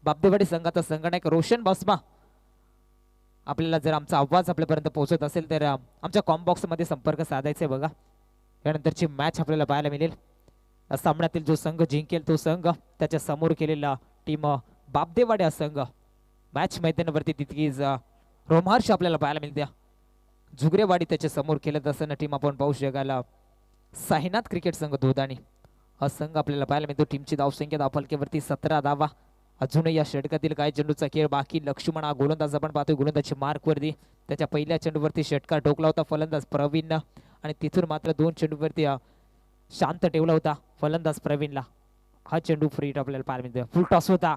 बापदेवाडी संघाचा संघनायक रोशन बसमा, आपल्याला जर आमचा आवाज आपल्यापर्यंत पोहोचत असेल तर आमच्या कॉम बॉक्स मध्ये संपर्क साधायचा आहे बघा. यानंतरची मॅच आपल्याला पाहायला मिळेल. या सामन्यातील जो संघ जिंकेल तो संघ त्याच्या समोर केलेला टीम बापदेवाडी हा संघ मॅच मैदानावरती तितकीच रोमहर्ष आपल्याला पाहायला मिळते. जुगरेवाडी त्याच्या समोर खेळत असताना टीम आपण पाहू शकाल साईनाथ क्रिकेट संघ दोदाणी हा संघ आपल्याला पाहायला मिळतो. टीमची धावसंख्या धावफलकेवरती 17 धावा. अजूनही या षटकातील काही चेंडूचा खेळ बाकी. लक्ष्मण हा गोलंदाज आपण पाहतोय, गोलंदाजची मार्कवरती त्याच्या पहिल्या चेंडूवरती षटकार ठोकला होता फलंदाज प्रवीण आणि तिथून मात्र 2 चेंडूवरती शांत ठेवला होता फलंदाज प्रवीणला. हा चेंडू फ्री आपल्याला पाहायला मिळतो. फुल टॉस होता,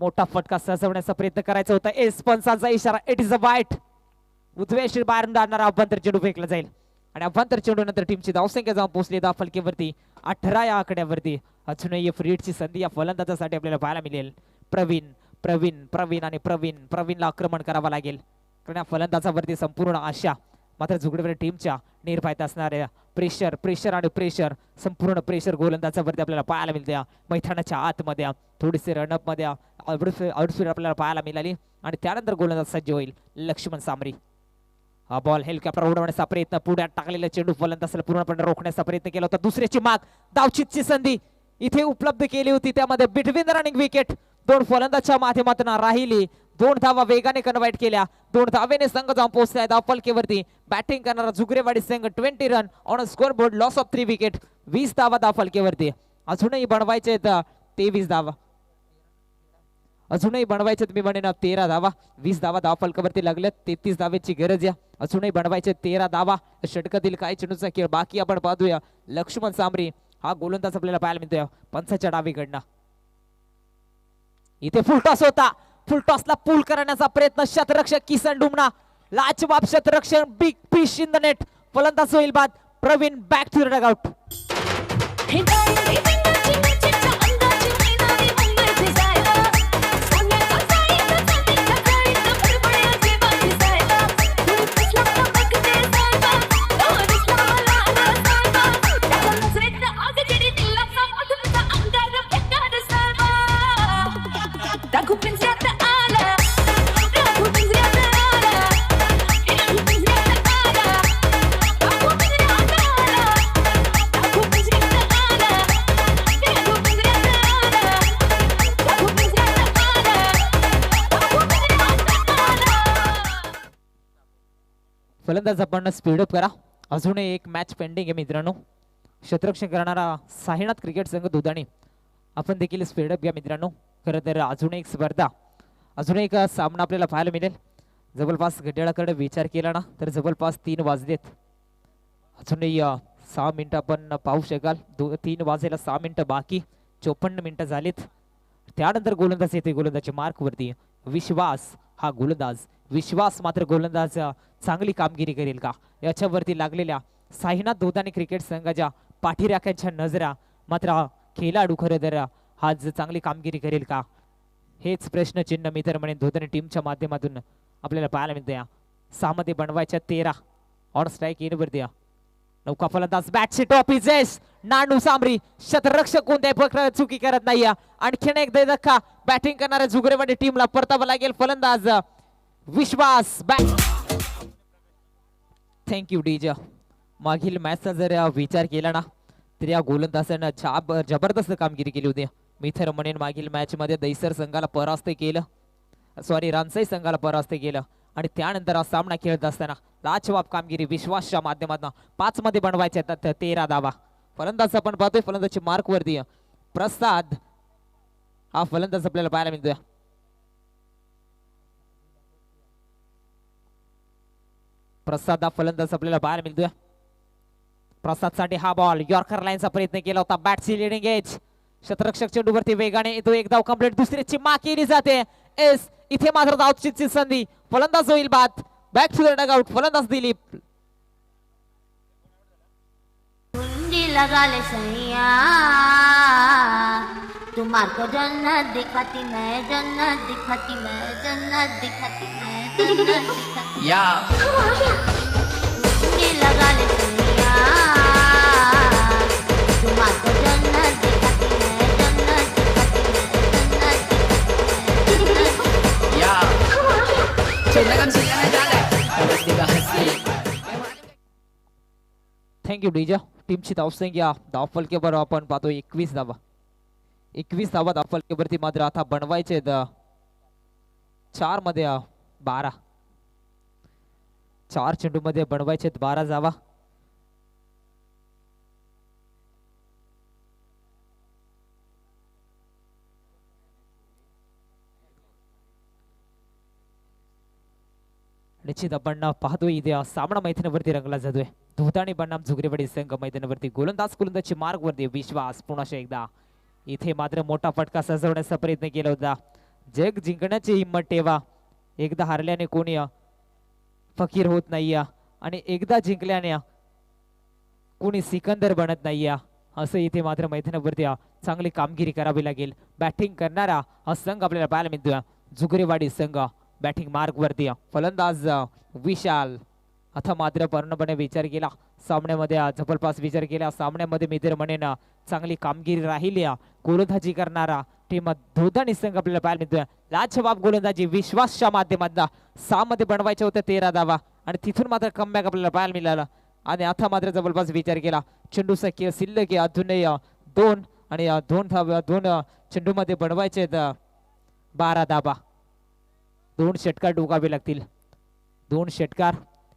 मोठा फटका सजवण्याचा प्रयत्न करायचा होता. एस पंचांचा इशारा इट इज अ वाईट. उजव्या बाहेरून जाणारा अभ्यंतर चेंडू फेकला जाईल आणि अभ्यंतर चेंडू नंतर टीमची धावसंख्या जाऊन पोहोचली धावफलकेवरती 18 या आकड्यावरती. अजूनही फ्रीडची संधी या फलंदाजासाठी आपल्याला पाहायला मिळेल. प्रवीण प्रवीण प्रवीण आणि प्रवीणला आक्रमण करावं लागेल कारण या फलंदाजावरती संपूर्ण आशा. मात्र जुगडेवाडी टीमच्या निर्भयता असणाऱ्या प्रेशर आणि प्रेशर संपूर्ण प्रेशर गोलंदाजावरती आपल्याला पाहायला मिळते. मैदानाच्या आतमध्ये थोडीशी रनअप मध्ये आउटस्पीड आपल्याला पाहायला मिळाली आणि त्यानंतर गोलंदाज सज्ज होईल लक्ष्मण सामरी. हा बॉल हेलिकॉप्टर उडवण्याचा प्रयत्न, पुढ्यात टाकलेला चेंडू फलंदाजाला पूर्णपणे रोखण्याचा प्रयत्न केला होता. दुसऱ्याची माग धावचीतची संधी इथे उपलब्ध केली होती. त्यामध्ये बिटवीन द रनिंग विकेट 2 फलंदाजच्या माध्यमातून राहिली. 2 धावा वेगाने कन्व्हर्ट केल्या. 2 धावेने संघ जाऊन पोहोचलाय धावफलकेवरती. बॅटिंग करणारा जुगरेवाडी संघ 20 run on a score board, loss of 3 wicket. 20 धावा धावफलकेवरती. अजूनही बनवायचे 23 धावा. अजूनही बनवायचे तुम्ही म्हणेन 13 धावा. 20 धावा धावफलकावरती लागल्यात. 33 धावेची गरज आहे. अजूनही बनवायचे 13 धावा. षटकातील काही चेंडूचा खेळ बाकी आपण पाहतोय. लक्ष्मण सामरी हा गोलंदाज आपल्याला पाहायला मिळतोय पंचाच्या डावीकडनं. इथे फुल टॉस होता. फुल टॉसला पूल करण्याचा प्रयत्न शतरक्षक किसन डुमना. लाजवाब शतरक्षण, big fish in the net. फलंदाज होईल बाद. Praveen back to the dugout. फलंदाज आपण स्पीडअप करा. अजूनही एक मॅच पेंडिंग आहे मित्रांनो. क्षेत्ररक्षण करणारा साईनाथ क्रिकेट संघ दुधाणी आपण देखील स्पीडअप घ्या मित्रांनो. खरं तर अजून एक स्पर्धा, अजून एक सामना आपल्याला पाहायला मिळेल. जवळपास घड्याळाकडे विचार केला ना तर जवळपास 3 वाजलेत. अजूनही 6 मिनिटं आपण पाहू शकाल. 3 वाजायला 6 मिनिटं बाकी. 54 मिनिटं झालीत. त्यानंतर गोलंदाज येते. गोलंदाजच्या मार्कवरती विश्वास हा गोलंदाज. विश्वास मात्र गोलंदाज चांगली कामगिरी करेल का याच्यावरती लागलेल्या साईनाथ दोदाणी क्रिकेट संघाच्या पाठीराख्यांच्या नजरा मात्र खेळाडू खरं तर आज चांगली कामगिरी करेल का हेच प्रश्नचिन्ह मी तर म्हणेन दोदाणी टीमच्या माध्यमातून आपल्याला पाहायला मिळते. 6 मध्ये बनवायच्या 13 ऑन स्ट्राईक येण्यावरती नौका फलंदाज बॅटची टॉप इजेस नानू सांबरी शतरक्षक कोणत्याही प्रकारे चुकी करत नाही. आणखीन एकदा धक्का बॅटिंग करणाऱ्या जुगरेवाडी टीमला परतावा लागेल. फलंदाज विश्वास बॅट. थँक्यू डीजा. मागील मॅचचा जर विचार केला ना तर या गोलंदाजानं जबरदस्त कामगिरी केली होती. मी तर म्हणेन मागील मॅच मध्ये दैसर संघाला परास्त केलं, सॉरी रानसाई संघाला परास्त केलं आणि त्यानंतर हा सामना खेळत असताना लाजवाब कामगिरी विश्वासच्या माध्यमातून 5 मध्ये बनवायचे 13 धावा. फलंदाज आपण पाहतोय फलंदाजची मार्क वरती प्रसाद हा फलंदाज आपल्याला पाहायला मिळतोय. प्रसाद हा फलंदाज आपल्याला पाहायला मिळतोय. प्रसाद साठी हा बॉल यॉर्कर लाईनचा प्रयत्न केला होता. बॅटची लिडिंग एज शतरक्षक चेंडूवरती वेगाने येतो. एक धाव कंप्लीट. दुसरीची मा केली जाते. एस इथे मात्र धावचीची संधी. फलंदाज होईल बाद. Back to the dugout. फलंदाज दिलीप. कुंडी लगा ले सैया तुम्हारे जन्नत दिखाती मैं, जन्नत दिखाती मैं, जन्नत दिखाती मैं, जन्नत दिखाती या कुंडी लगा ले सैया तुम्हारे जन्नत दिखाती मैं, जन्नत दिखाती मैं, जन्नत दिखाती मैं, या चलगन सियाने झाले दिगा हसी. थँक्यू डीजा. टीमची धावसंख्या धावफलकेवर आपण पाहतो 21 धावा. 21 धावा धावफलकेवरती मात्र आता बनवायचे 4 मध्ये 12. 4 चेंडू मध्ये बनवायचे 12 धावा. निश्चित आपण पाहतोय इथे सामना मैदानावरती रंगला जातोय. धुताणी बनाम झुगरेवाडी संघ मैदानावरती गोलंदाजची मार्ग वरती विश्वास. पुन्हा एकदा इथे मात्र मोठा फटका सजवण्याचा प्रयत्न केला होता. जग जिंकण्याची हिंमत ठेवा. एकदा हारल्याने कोणी फकीर होत नाही आणि एकदा जिंकल्याने कोणी सिकंदर बनत नाही. असं इथे मात्र मैदानावरती चांगली कामगिरी करावी लागेल. बॅटिंग करणारा हा संघ आपल्याला पाहायला मिळतोय झुगरेवाडी संघ. बॅटिंग मार्क वरती फलंदाज विशाल. आता मात्र पूर्णपणे विचार केला सामन्यामध्ये जबरदस्त विचार केला सामन्यामध्ये मी तर म्हणेन चांगली कामगिरी राहिली. गोलंदाजी करणारा टीम धोधाणी संघ आपल्याला पाहायला मिळतोय. लाजवाब गोलंदाजी विश्वासच्या माध्यमातून 6 मध्ये बनवायचे होते 13 धावा आणि तिथून मात्र कमबॅक आपल्याला पाहायला मिळाला. आणि आता मात्र जबरदस्त विचार केला. चेंडू शिल्लक अजूनही 2 आणि 2 चेंडू मध्ये बनवायचे 12 धावा. 2 षटकार डोकावे लागतील. 2 षटकार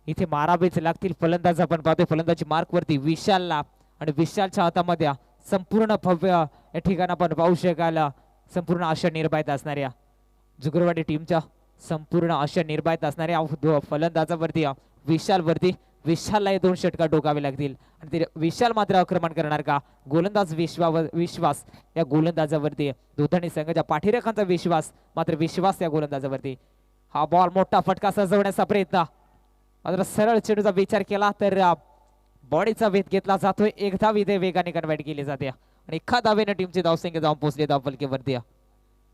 इथे मारावेच लागतील. फलंदाज आपण पाहतोय फलंदाजी मार्क वरती विशालला आणि विशालच्या हातामध्ये संपूर्ण भव्य या ठिकाणी आपण पाहू शकाल संपूर्ण आशा निर्भयत असणाऱ्या जुगरवाडी टीमच्या संपूर्ण आशा निर्भयत असणाऱ्या फलंदाजावरती विशालवरती विशालला 2 षटकार डोकावे लागतील. आणि ते विशाल मात्र आक्रमण करणार का? गोलंदाज विश्वास या गोलंदाजावरती दोधाणी संघाच्या पाठीरेखांचा विश्वास मात्र विश्वास या गोलंदाजावरती. हा बॉल मोठा फटका सजवण्याचा प्रयत्न मात्र सरळ चेंडूचा विचार केला तर बॉडीचा वेध घेतला जातोय. एक धाव इथे वेगाने कन्वर्ट केली जाते आणि एका धावेने टीमची धावसंख्या जाऊन पोहोचली धावफलकेवरती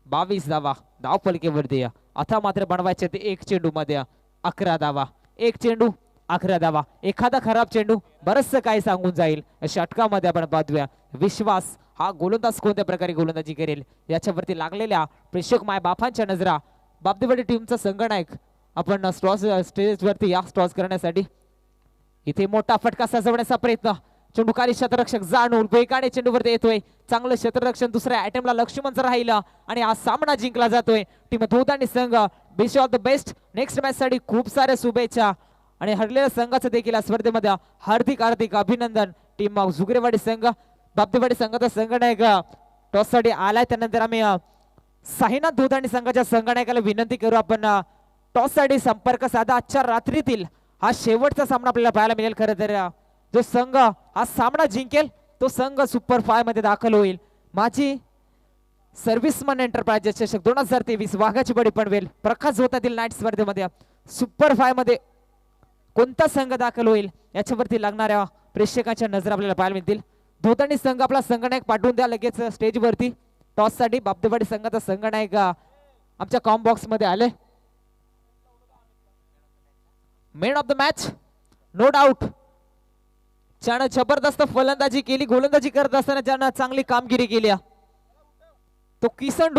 22 धावा धावफलकेवरती. आता मात्र बनवायचे ते 1 चेंडू मध्ये 11 धावा. 1 चेंडू 11 धावा. एखादा खराब चेंडू बरचसं काही सांगून जाईल. षटकामध्ये आपण पाहतोय विश्वास हा गोलंदाज कोणत्या प्रकारे गोलंदाजी करेल याच्यावरती लागलेल्या प्रेक्षक माय बापांच्या नजरा. बापदेवाडी टीमचा संगनायक आपण स्टेजवरती या स्टॉस करण्यासाठी इथे मोठा फटका सजवण्याचा प्रयत्न. चेंडूकारी शतरक्षक जाणून वेगाने चेंडूवरती येतोय. चांगलं शतरक्षण दुसऱ्या आयटमला लक्ष्मणचं राहिलं आणि हा सामना जिंकला जातोय. टीम धोधाणी संघ best of the best. Next match साठी खूप साऱ्या शुभेच्छा आणि हरलेल्या संघाचं देखील या स्पर्धेमध्ये हार्दिक अभिनंदन. टीम झुगरेवाडी संघ बापदेवाडी संघाचा संघनायक टॉस साठी आलाय. त्यानंतर आम्ही साईनाथ धोधाणी संघाच्या संघनायकाला विनंती करू आपण टॉस साठी संपर्क साधा. आजच्या रात्रीतील हा शेवटचा सामना आपल्याला पाहायला मिळेल. खरं तर जो संघ हा सामना जिंकेल तो संघ सुपर 5 मध्ये दाखल होईल. माझी सर्व्हिसमन एंटरप्राइजेस चषक 2023 वाघाची बळी पनवेल प्रकाश होतातील नाईट स्पर्धेमध्ये सुपर 5 मध्ये कोणता संघ दाखल होईल याच्यावरती लागणाऱ्या प्रेक्षकांच्या नजर आपल्याला पाहायला मिळतील. धोताणी संघ आपला संघनायक पाठवून द्या लगेच स्टेजवरती. टॉस साठी बापदेवाडी संघाचा संघनायक आमच्या कॉम बॉक्स मध्ये आले. Man of the match no doubt ज्यानं जबरदस्त फलंदाजी केली, गोलंदाजी करत असताना ज्यानं चांगली कामगिरी केली तो किसन